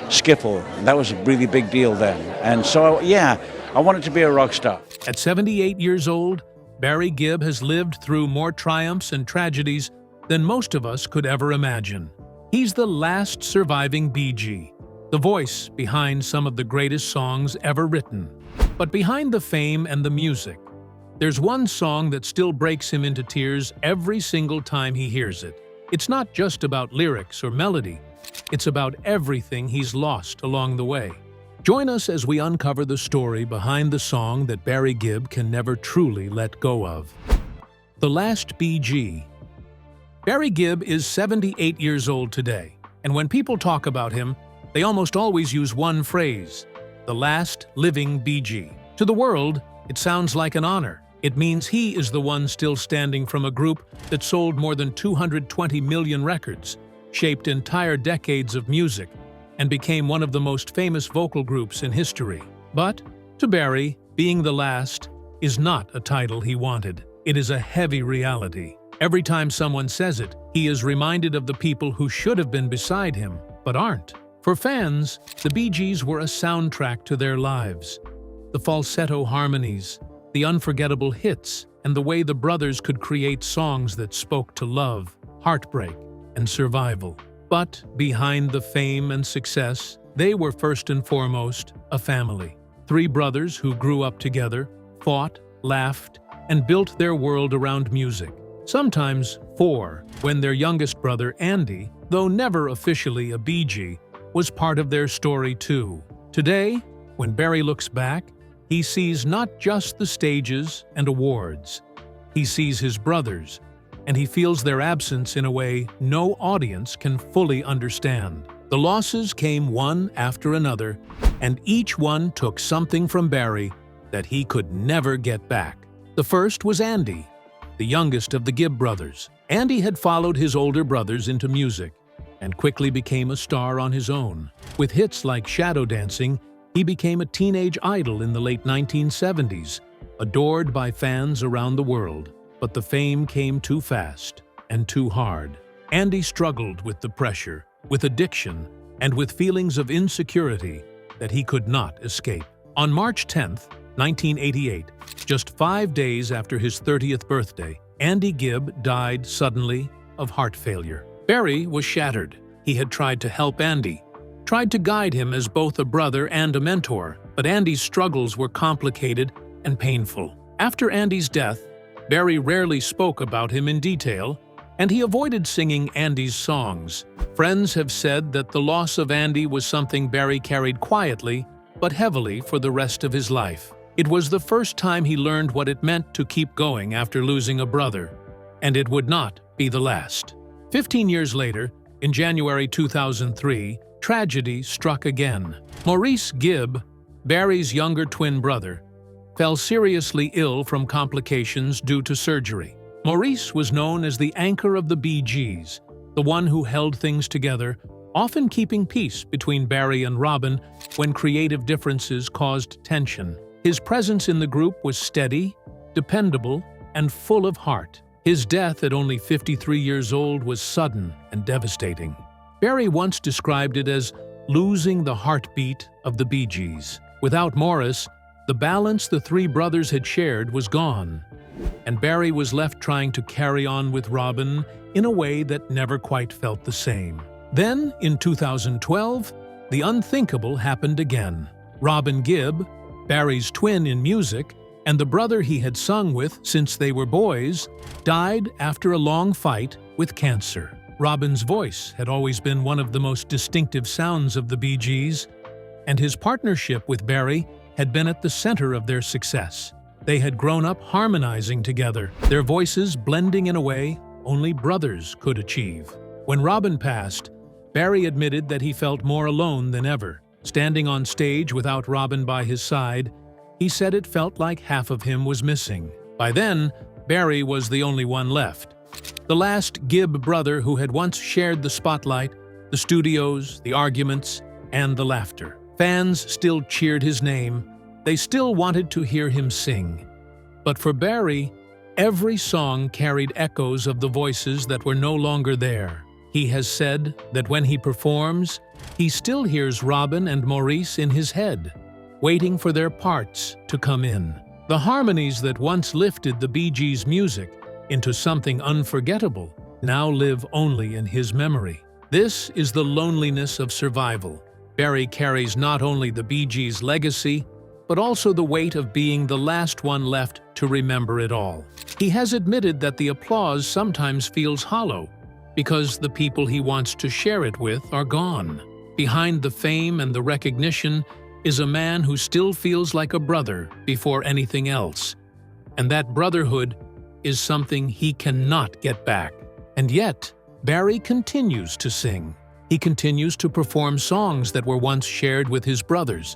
skiffle. That was a really big deal then. And so, yeah, I wanted to be a rock star. At 78 years old, Barry Gibb has lived through more triumphs and tragedies than most of us could ever imagine. He's the last surviving Bee Gee, the voice behind some of the greatest songs ever written. But behind the fame and the music, there's one song that still breaks him into tears every single time he hears it. It's not just about lyrics or melody. It's about everything he's lost along the way. Join us as we uncover the story behind the song that Barry Gibb can never truly let go of. The Last Bee Gee. Barry Gibb is 78 years old today, and when people talk about him, they almost always use one phrase, the last living Bee Gee. To the world, it sounds like an honor. It means he is the one still standing from a group that sold more than 220 million records, shaped entire decades of music, and became one of the most famous vocal groups in history. But, to Barry, being the last is not a title he wanted. It is a heavy reality. Every time someone says it, he is reminded of the people who should have been beside him, but aren't. For fans, the Bee Gees were a soundtrack to their lives. The falsetto harmonies, the unforgettable hits, and the way the brothers could create songs that spoke to love, heartbreak, and survival. But behind the fame and success, they were first and foremost a family. Three brothers who grew up together, fought, laughed, and built their world around music. Sometimes four, when their youngest brother, Andy, though never officially a Bee Gee, was part of their story too. Today, when Barry looks back, he sees not just the stages and awards. He sees his brothers, and he feels their absence in a way no audience can fully understand. The losses came one after another, and each one took something from Barry that he could never get back. The first was Andy, the youngest of the Gibb brothers. Andy had followed his older brothers into music and quickly became a star on his own. With hits like Shadow Dancing, he became a teenage idol in the late 1970s, adored by fans around the world. But the fame came too fast and too hard. Andy struggled with the pressure, with addiction, and with feelings of insecurity that he could not escape. On March 10, 1988, just 5 days after his 30th birthday, Andy Gibb died suddenly of heart failure. Barry was shattered. He had tried to help Andy, tried to guide him as both a brother and a mentor, but Andy's struggles were complicated and painful. After Andy's death, Barry rarely spoke about him in detail, and he avoided singing Andy's songs. Friends have said that the loss of Andy was something Barry carried quietly, but heavily for the rest of his life. It was the first time he learned what it meant to keep going after losing a brother, and it would not be the last. 15 years later, in January 2003, tragedy struck again. Maurice Gibb, Barry's younger twin brother, fell seriously ill from complications due to surgery. Maurice was known as the anchor of the Bee Gees, the one who held things together, often keeping peace between Barry and Robin when creative differences caused tension. His presence in the group was steady, dependable, and full of heart. His death at only 53 years old was sudden and devastating. Barry once described it as losing the heartbeat of the Bee Gees. Without Maurice, the balance the three brothers had shared was gone, and Barry was left trying to carry on with Robin in a way that never quite felt the same. Then, in 2012, the unthinkable happened again. Robin Gibb, Barry's twin in music, and the brother he had sung with since they were boys, died after a long fight with cancer. Robin's voice had always been one of the most distinctive sounds of the Bee Gees, and his partnership with Barry had been at the center of their success. They had grown up harmonizing together, their voices blending in a way only brothers could achieve. When Robin passed, Barry admitted that he felt more alone than ever. Standing on stage without Robin by his side, he said it felt like half of him was missing. By then, Barry was the only one left. The last Gibb brother who had once shared the spotlight, the studios, the arguments, and the laughter. Fans still cheered his name. They still wanted to hear him sing. But for Barry, every song carried echoes of the voices that were no longer there. He has said that when he performs, he still hears Robin and Maurice in his head, waiting for their parts to come in. The harmonies that once lifted the Bee Gees' music into something unforgettable now live only in his memory. This is the loneliness of survival. Barry carries not only the Bee Gees' legacy, but also the weight of being the last one left to remember it all. He has admitted that the applause sometimes feels hollow, because the people he wants to share it with are gone. Behind the fame and the recognition is a man who still feels like a brother before anything else. And that brotherhood is something he cannot get back. And yet, Barry continues to sing. He continues to perform songs that were once shared with his brothers,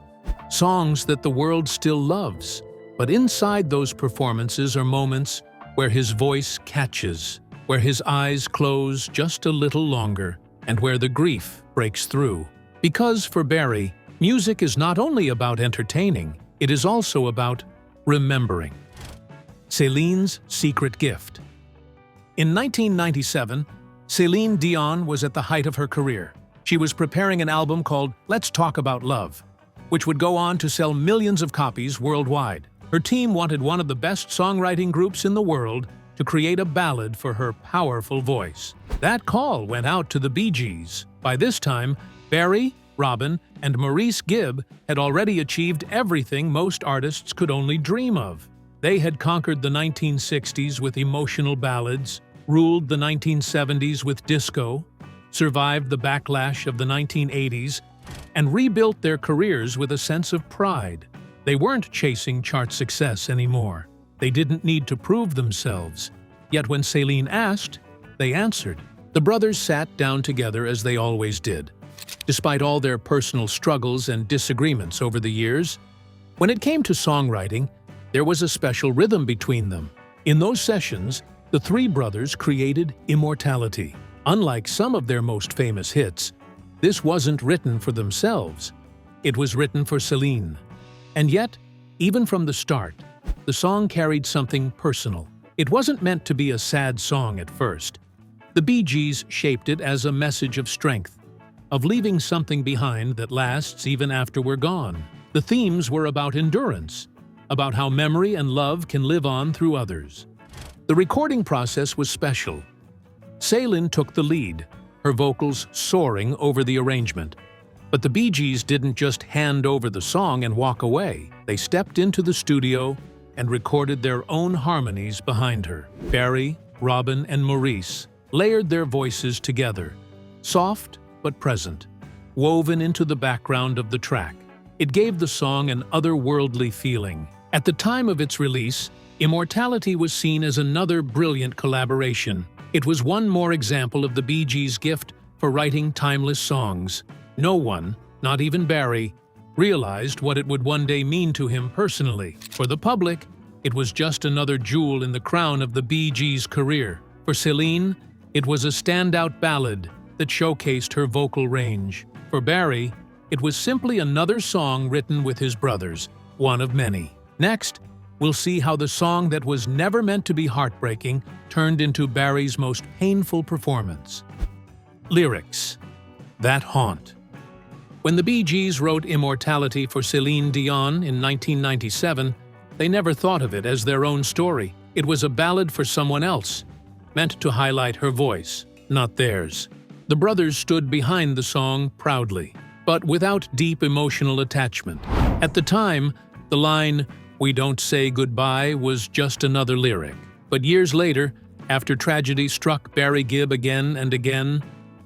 songs that the world still loves. But inside those performances are moments where his voice catches, where his eyes close just a little longer, and where the grief breaks through. Because for Barry, music is not only about entertaining, it is also about remembering. Celine's secret gift. In 1997, Celine Dion was at the height of her career. She was preparing an album called Let's Talk About Love, which would go on to sell millions of copies worldwide. Her team wanted one of the best songwriting groups in the world to create a ballad for her powerful voice. That call went out to the Bee Gees. By this time, Barry, Robin, and Maurice Gibb had already achieved everything most artists could only dream of. They had conquered the 1960s with emotional ballads, ruled the 1970s with disco, survived the backlash of the 1980s, and rebuilt their careers with a sense of pride. They weren't chasing chart success anymore. They didn't need to prove themselves. Yet when Celine asked, they answered. The brothers sat down together as they always did. Despite all their personal struggles and disagreements over the years, when it came to songwriting, there was a special rhythm between them. In those sessions, the three brothers created immortality. Unlike some of their most famous hits, this wasn't written for themselves. It was written for Celine. And yet, even from the start, the song carried something personal. It wasn't meant to be a sad song at first. The Bee Gees shaped it as a message of strength, of leaving something behind that lasts even after we're gone. The themes were about endurance, about how memory and love can live on through others. The recording process was special. Celine took the lead, her vocals soaring over the arrangement. But the Bee Gees didn't just hand over the song and walk away. They stepped into the studio and recorded their own harmonies behind her. Barry, Robin, and Maurice layered their voices together, soft but present, woven into the background of the track. It gave the song an otherworldly feeling. At the time of its release, Immortality was seen as another brilliant collaboration. It was one more example of the Bee Gees' gift for writing timeless songs. No one, not even Barry, realized what it would one day mean to him personally. For the public, it was just another jewel in the crown of the Bee Gees' career. For Celine, it was a standout ballad that showcased her vocal range. For Barry, it was simply another song written with his brothers, one of many. Next, we'll see how the song that was never meant to be heartbreaking turned into Barry's most painful performance. Lyrics that haunt. When the Bee Gees wrote Immortality for Celine Dion in 1997, they never thought of it as their own story. It was a ballad for someone else, meant to highlight her voice, not theirs. The brothers stood behind the song proudly, but without deep emotional attachment. At the time, the line, "We don't say goodbye," was just another lyric. But years later, after tragedy struck Barry Gibb again and again,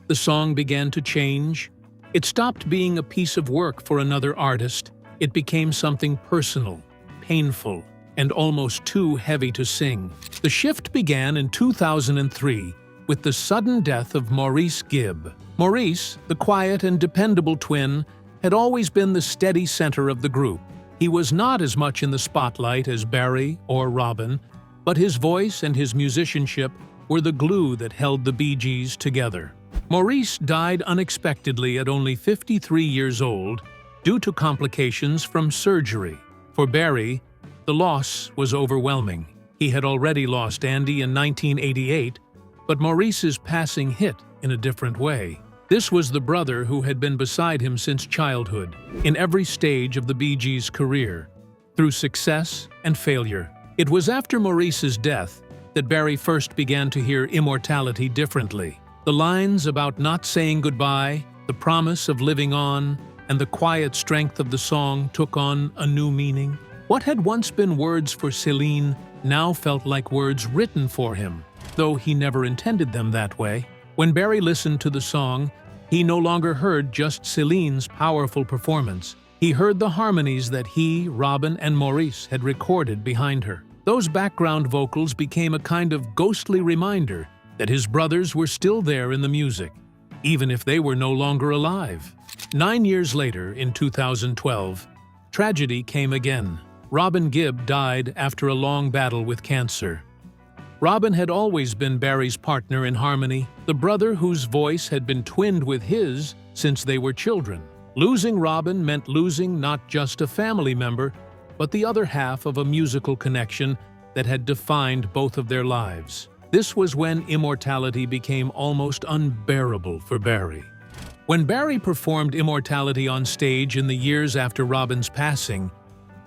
the song began to change. It stopped being a piece of work for another artist. It became something personal, painful, and almost too heavy to sing. The shift began in 2003 with the sudden death of Maurice Gibb. Maurice, the quiet and dependable twin, had always been the steady center of the group. He was not as much in the spotlight as Barry or Robin, but his voice and his musicianship were the glue that held the Bee Gees together. Maurice died unexpectedly at only 53 years old due to complications from surgery. For Barry, the loss was overwhelming. He had already lost Andy in 1988, But Maurice's passing hit in a different way. This was the brother who had been beside him since childhood, in every stage of the Bee Gees' career, through success and failure. It was after Maurice's death that Barry first began to hear immortality differently. The lines about not saying goodbye, the promise of living on, and the quiet strength of the song took on a new meaning. What had once been words for Celine now felt like words written for him, though he never intended them that way. When Barry listened to the song, he no longer heard just Celine's powerful performance. He heard the harmonies that he, Robin, and Maurice had recorded behind her. Those background vocals became a kind of ghostly reminder that his brothers were still there in the music, even if they were no longer alive. 9 years later, in 2012, tragedy came again. Robin Gibb died after a long battle with cancer. Robin had always been Barry's partner in harmony, the brother whose voice had been twinned with his since they were children. Losing Robin meant losing not just a family member, but the other half of a musical connection that had defined both of their lives. This was when immortality became almost unbearable for Barry. When Barry performed Immortality on stage in the years after Robin's passing,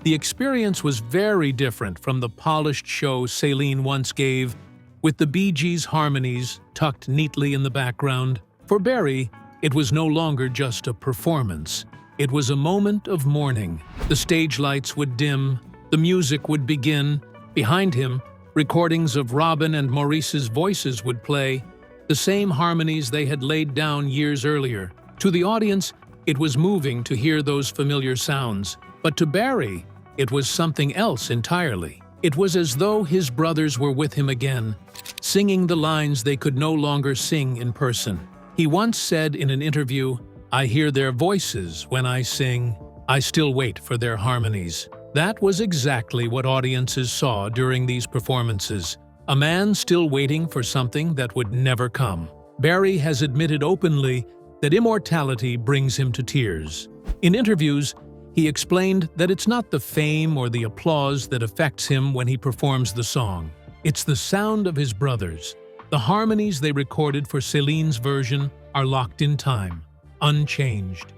the experience was very different from the polished show Celine once gave, with the Bee Gees' harmonies tucked neatly in the background. For Barry, it was no longer just a performance. It was a moment of mourning. The stage lights would dim, the music would begin. Behind him, recordings of Robin and Maurice's voices would play, the same harmonies they had laid down years earlier. To the audience, it was moving to hear those familiar sounds. But to Barry, it was something else entirely. It was as though his brothers were with him again, singing the lines they could no longer sing in person. He once said in an interview, "I hear their voices when I sing. I still wait for their harmonies." That was exactly what audiences saw during these performances. A man still waiting for something that would never come. Barry has admitted openly that immortality brings him to tears. In interviews, he explained that it's not the fame or the applause that affects him when he performs the song. It's the sound of his brothers. The harmonies they recorded for Celine's version are locked in time, unchanged,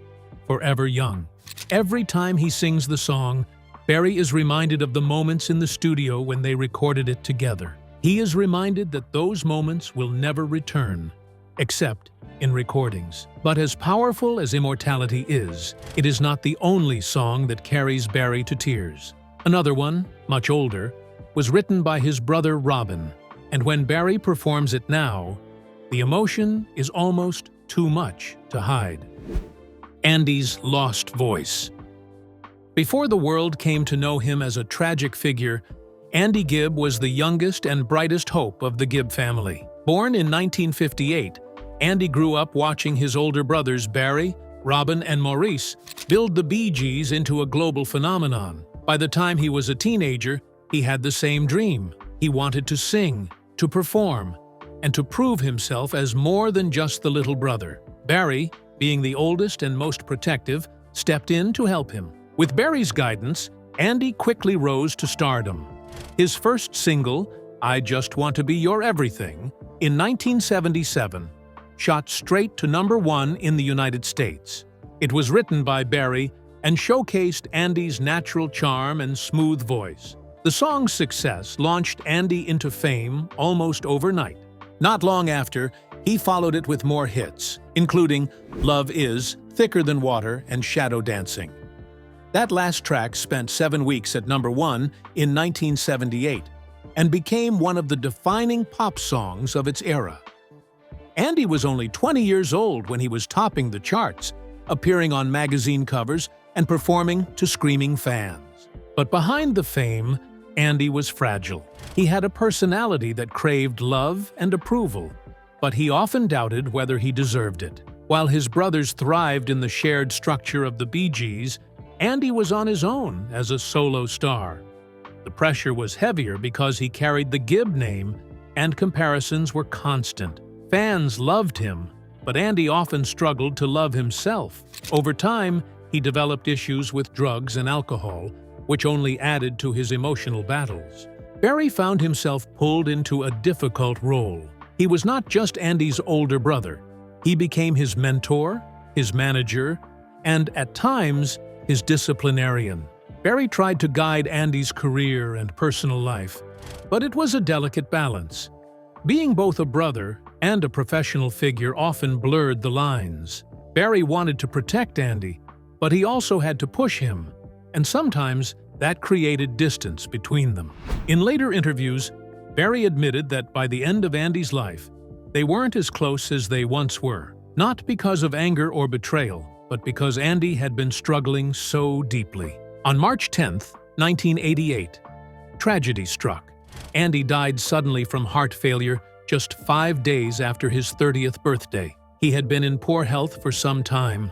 forever young. Every time he sings the song, Barry is reminded of the moments in the studio when they recorded it together. He is reminded that those moments will never return, except in recordings. But as powerful as Immortality is, it is not the only song that carries Barry to tears. Another one, much older, was written by his brother Robin, and when Barry performs it now, the emotion is almost too much to hide. Andy's lost voice. Before the world came to know him as a tragic figure, Andy Gibb was the youngest and brightest hope of the Gibb family. Born in 1958, Andy grew up watching his older brothers Barry, Robin, and Maurice build the Bee Gees into a global phenomenon. By the time he was a teenager, he had the same dream. He wanted to sing, to perform, and to prove himself as more than just the little brother. Barry, being the oldest and most protective, stepped in to help him. With Barry's guidance, Andy quickly rose to stardom. His first single, "I Just Want to Be Your Everything," in 1977, shot straight to #1 in the United States. It was written by Barry and showcased Andy's natural charm and smooth voice. The song's success launched Andy into fame almost overnight. Not long after, he followed it with more hits, including "Love Is," "Thicker Than Water," and "Shadow Dancing." That last track spent 7 weeks at #1 in 1978 and became one of the defining pop songs of its era. Andy was only 20 years old when he was topping the charts, appearing on magazine covers and performing to screaming fans. But behind the fame, Andy was fragile. He had a personality that craved love and approval, but he often doubted whether he deserved it. While his brothers thrived in the shared structure of the Bee Gees, Andy was on his own as a solo star. The pressure was heavier because he carried the Gibb name, and comparisons were constant. Fans loved him, but Andy often struggled to love himself. Over time, he developed issues with drugs and alcohol, which only added to his emotional battles. Barry found himself pulled into a difficult role. He was not just Andy's older brother. He became his mentor, his manager, and, at times, his disciplinarian. Barry tried to guide Andy's career and personal life, but it was a delicate balance. Being both a brother and a professional figure often blurred the lines. Barry wanted to protect Andy, but he also had to push him, and sometimes that created distance between them. In later interviews, Barry admitted that by the end of Andy's life, they weren't as close as they once were, not because of anger or betrayal, but because Andy had been struggling so deeply. On March 10, 1988, tragedy struck. Andy died suddenly from heart failure just 5 days after his 30th birthday. He had been in poor health for some time,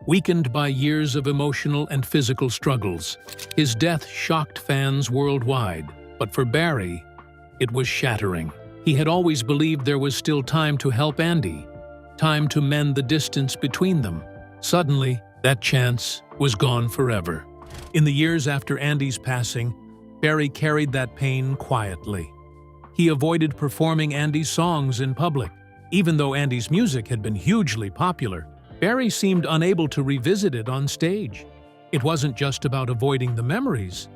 weakened by years of emotional and physical struggles. His death shocked fans worldwide, but for Barry, it was shattering. He had always believed there was still time to help Andy, time to mend the distance between them. Suddenly, that chance was gone forever. In the years after Andy's passing, Barry carried that pain quietly. He avoided performing Andy's songs in public. Even though Andy's music had been hugely popular, Barry seemed unable to revisit it on stage. It wasn't just about avoiding the memories.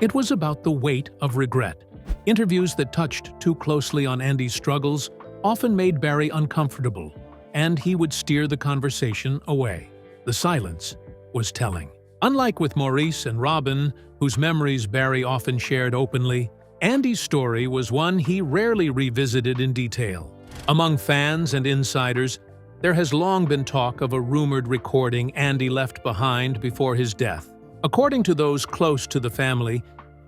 It was about the weight of regret. Interviews that touched too closely on Andy's struggles often made Barry uncomfortable, and he would steer the conversation away. The silence was telling. Unlike with Maurice and Robin, whose memories Barry often shared openly, Andy's story was one he rarely revisited in detail. Among fans and insiders, there has long been talk of a rumored recording Andy left behind before his death. According to those close to the family,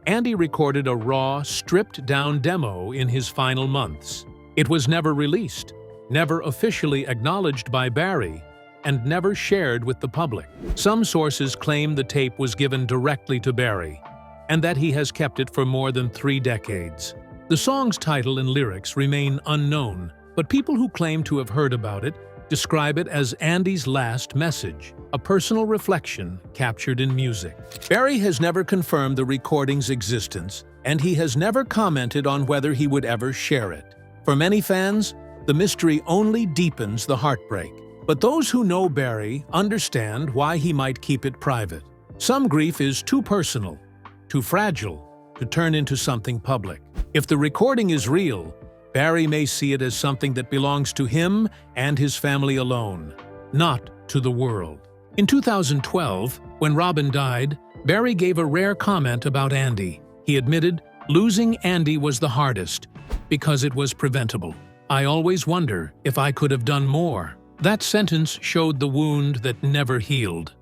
Andy recorded a raw, stripped-down demo in his final months. It was never released, never officially acknowledged by Barry, and never shared with the public. Some sources claim the tape was given directly to Barry, and that he has kept it for more than 3 decades. The song's title and lyrics remain unknown, but people who claim to have heard about it describe it as Andy's last message, a personal reflection captured in music. Barry has never confirmed the recording's existence, and he has never commented on whether he would ever share it. For many fans, the mystery only deepens the heartbreak. But those who know Barry understand why he might keep it private. Some grief is too personal, too fragile, to turn into something public. If the recording is real, Barry may see it as something that belongs to him and his family alone, not to the world. In 2012, when Robin died, Barry gave a rare comment about Andy. He admitted, "Losing Andy was the hardest, because it was preventable. I always wonder if I could have done more." That sentence showed the wound that never healed.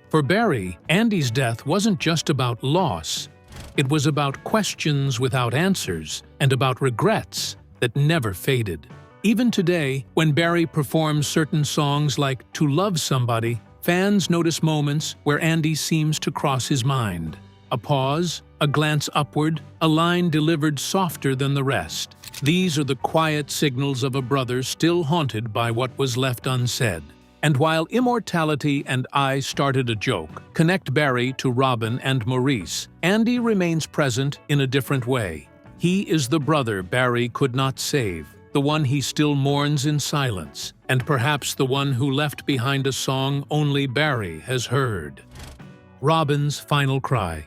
For Barry, Andy's death wasn't just about loss. It was about questions without answers and about regrets that never faded. Even today, when Barry performs certain songs like "To Love Somebody," fans notice moments where Andy seems to cross his mind. A pause, a glance upward, a line delivered softer than the rest. These are the quiet signals of a brother still haunted by what was left unsaid. And while Immortality and I Started a Joke connect Barry to Robin and Maurice, Andy remains present in a different way. He is the brother Barry could not save, the one he still mourns in silence, and perhaps the one who left behind a song only Barry has heard. Robin's Final Cry.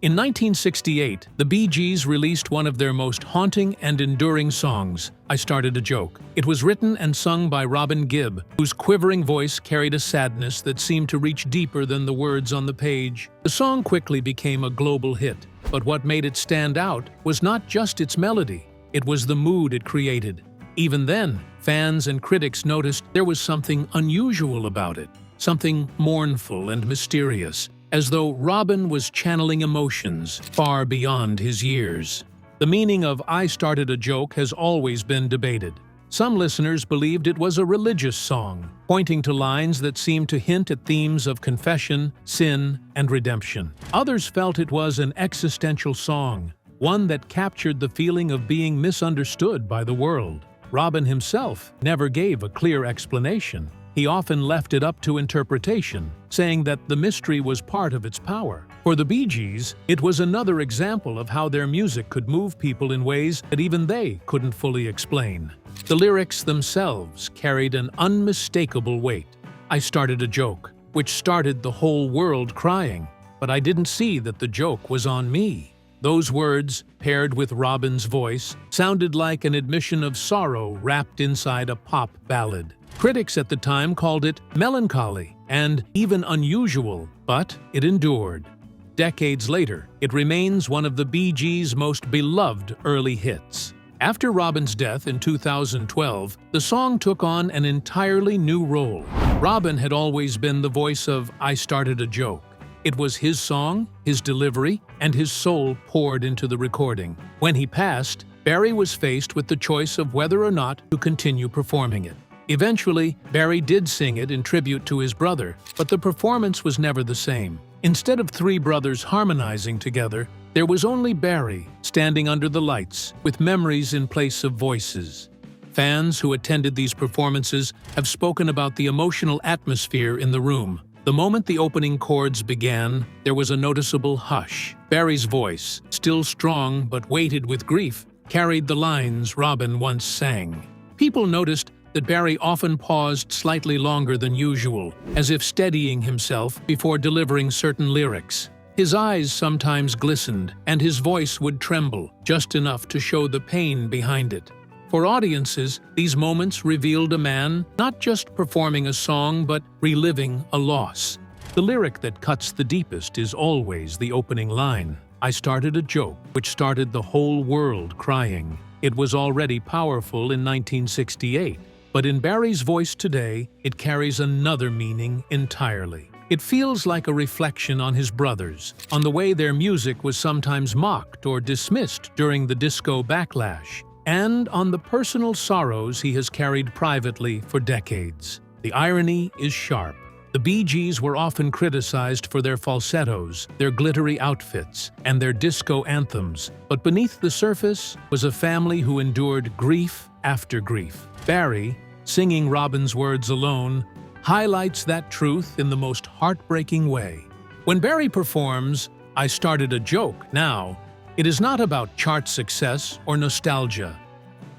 In 1968, the Bee Gees released one of their most haunting and enduring songs, I Started a Joke. It was written and sung by Barry Gibb, whose quivering voice carried a sadness that seemed to reach deeper than the words on the page. The song quickly became a global hit, but what made it stand out was not just its melody, it was the mood it created. Even then, fans and critics noticed there was something unusual about it, something mournful and mysterious, as though Robin was channeling emotions far beyond his years. The meaning of I Started a Joke has always been debated. Some listeners believed it was a religious song, pointing to lines that seemed to hint at themes of confession, sin, and redemption. Others felt it was an existential song, one that captured the feeling of being misunderstood by the world. Robin himself never gave a clear explanation. he often left it up to interpretation, saying that the mystery was part of its power. For the Bee Gees, it was another example of how their music could move people in ways that even they couldn't fully explain. The lyrics themselves carried an unmistakable weight. I started a joke, which started the whole world crying, but I didn't see that the joke was on me. Those words, paired with Robin's voice, sounded like an admission of sorrow wrapped inside a pop ballad. Critics at the time called it melancholy and even unusual, but it endured. Decades later, it remains one of the Bee Gees' most beloved early hits. After Robin's death in 2012, the song took on an entirely new role. Robin had always been the voice of "I Started a Joke." It was his song, his delivery, and his soul poured into the recording. When he passed, Barry was faced with the choice of whether or not to continue performing it. Eventually, Barry did sing it in tribute to his brother, but the performance was never the same. Instead of three brothers harmonizing together, there was only Barry standing under the lights, with memories in place of voices. Fans who attended these performances have spoken about the emotional atmosphere in the room. The moment the opening chords began, there was a noticeable hush. Barry's voice, still strong but weighted with grief, carried the lines Robin once sang. People noticed that Barry often paused slightly longer than usual, as if steadying himself before delivering certain lyrics. His eyes sometimes glistened, and his voice would tremble, just enough to show the pain behind it. For audiences, these moments revealed a man not just performing a song but reliving a loss. The lyric that cuts the deepest is always the opening line. I started a joke, which started the whole world crying. It was already powerful in 1968, but in Barry's voice today, it carries another meaning entirely. It feels like a reflection on his brothers, on the way their music was sometimes mocked or dismissed during the disco backlash, and on the personal sorrows he has carried privately for decades. The irony is sharp. The Bee Gees were often criticized for their falsettos, their glittery outfits, and their disco anthems, but beneath the surface was a family who endured grief after grief. Barry, singing Robin's words alone, highlights that truth in the most heartbreaking way. When Barry performs "I Started a Joke" now, it is not about chart success or nostalgia.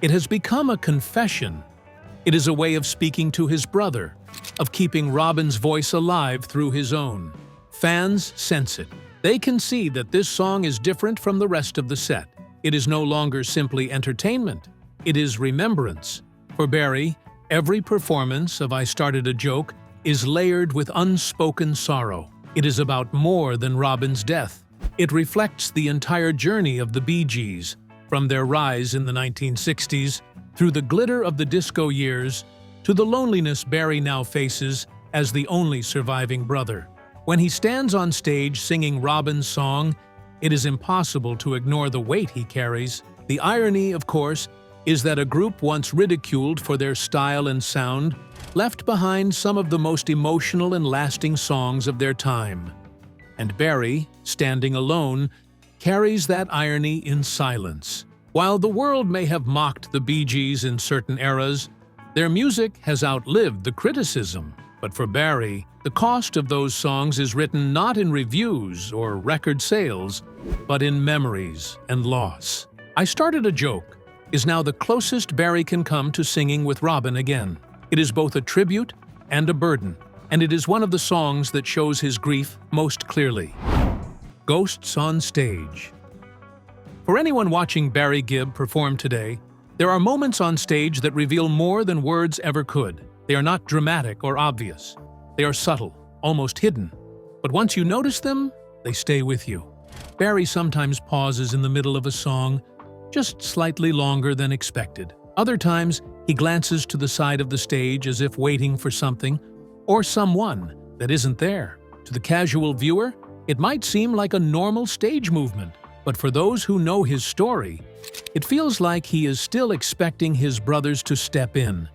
It has become a confession. It is a way of speaking to his brother, of keeping Robin's voice alive through his own. Fans sense it. They can see that this song is different from the rest of the set. It is no longer simply entertainment. It is remembrance. For Barry, every performance of "I Started a Joke" is layered with unspoken sorrow. It is about more than Robin's death. It reflects the entire journey of the Bee Gees, from their rise in the 1960s, through the glitter of the disco years, to the loneliness Barry now faces as the only surviving brother. When he stands on stage singing Robin's song, it is impossible to ignore the weight he carries. The irony, of course, is that a group once ridiculed for their style and sound left behind some of the most emotional and lasting songs of their time. And Barry, standing alone, carries that irony in silence. While the world may have mocked the Bee Gees in certain eras, their music has outlived the criticism. But for Barry, the cost of those songs is written not in reviews or record sales, but in memories and loss. "I Started a Joke" is now the closest Barry can come to singing with Robin again. It is both a tribute and a burden, and it is one of the songs that shows his grief most clearly. Ghosts on Stage. For anyone watching Barry Gibb perform today, there are moments on stage that reveal more than words ever could. They are not dramatic or obvious. They are subtle, almost hidden. But once you notice them, they stay with you. Barry sometimes pauses in the middle of a song, just slightly longer than expected. Other times, he glances to the side of the stage as if waiting for something or someone that isn't there. To the casual viewer, it might seem like a normal stage movement, but for those who know his story, it feels like he is still expecting his brothers to step in,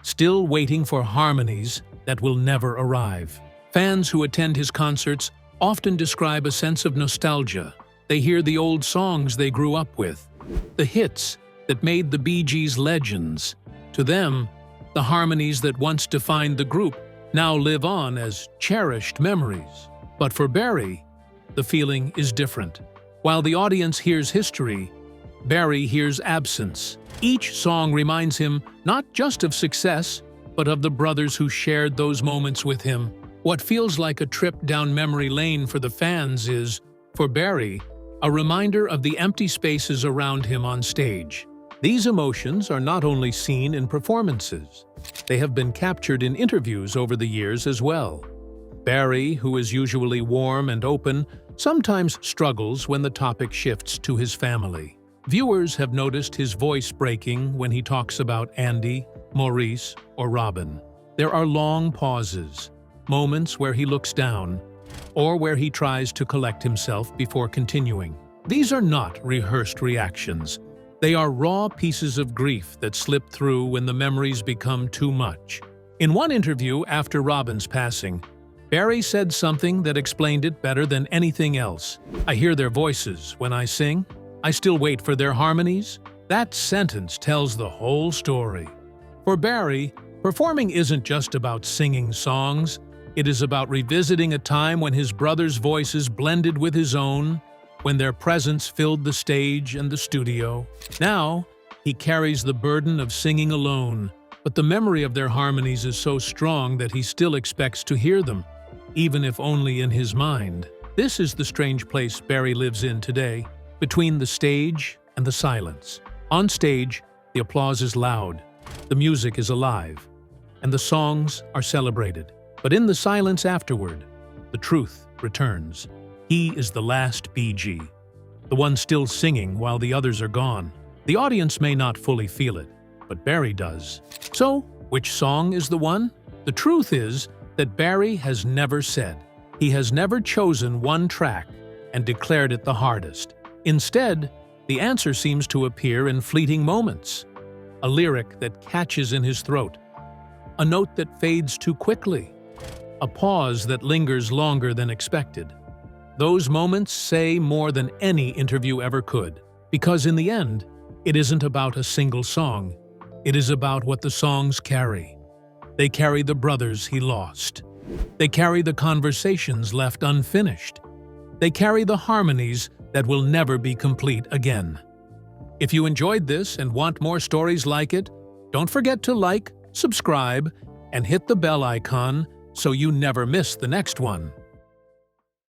still waiting for harmonies that will never arrive. Fans who attend his concerts often describe a sense of nostalgia. They hear the old songs they grew up with, the hits that made the Bee Gees legends. To them, The harmonies that once defined the group now live on as cherished memories. But for Barry, the feeling is different. While the audience hears history, Barry hears absence. Each song reminds him not just of success, but of the brothers who shared those moments with him. What feels like a trip down memory lane for the fans is, for Barry, a reminder of the empty spaces around him on stage. These emotions are not only seen in performances, they have been captured in interviews over the years as well. Barry, who is usually warm and open, sometimes struggles when the topic shifts to his family. Viewers have noticed his voice breaking when he talks about Andy, Maurice, or Robin. There are long pauses, moments where he looks down, or where he tries to collect himself before continuing. These are not rehearsed reactions. They are raw pieces of grief that slip through when the memories become too much. In one interview after Robin's passing, Barry said something that explained it better than anything else. "I hear their voices when I sing. I still wait for their harmonies." That sentence tells the whole story. For Barry, performing isn't just about singing songs. It is about revisiting a time when his brothers' voices blended with his own, when their presence filled the stage and the studio. Now, he carries the burden of singing alone, but the memory of their harmonies is so strong that he still expects to hear them, even if only in his mind. This is the strange place Barry lives in today, between the stage and the silence. On stage, the applause is loud, the music is alive, and the songs are celebrated. But in the silence afterward, the truth returns. He is the last BG, the one still singing while the others are gone. The audience may not fully feel it, but Barry does. So, which song is the one? The truth is that Barry has never said. He has never chosen one track and declared it the hardest. Instead, the answer seems to appear in fleeting moments. A lyric that catches in his throat, a note that fades too quickly, a pause that lingers longer than expected. Those moments say more than any interview ever could, because in the end, it isn't about a single song. It is about what the songs carry. They carry the brothers he lost. They carry the conversations left unfinished. They carry the harmonies that will never be complete again. If you enjoyed this and want more stories like it, don't forget to like, subscribe, and hit the bell icon so you never miss the next one.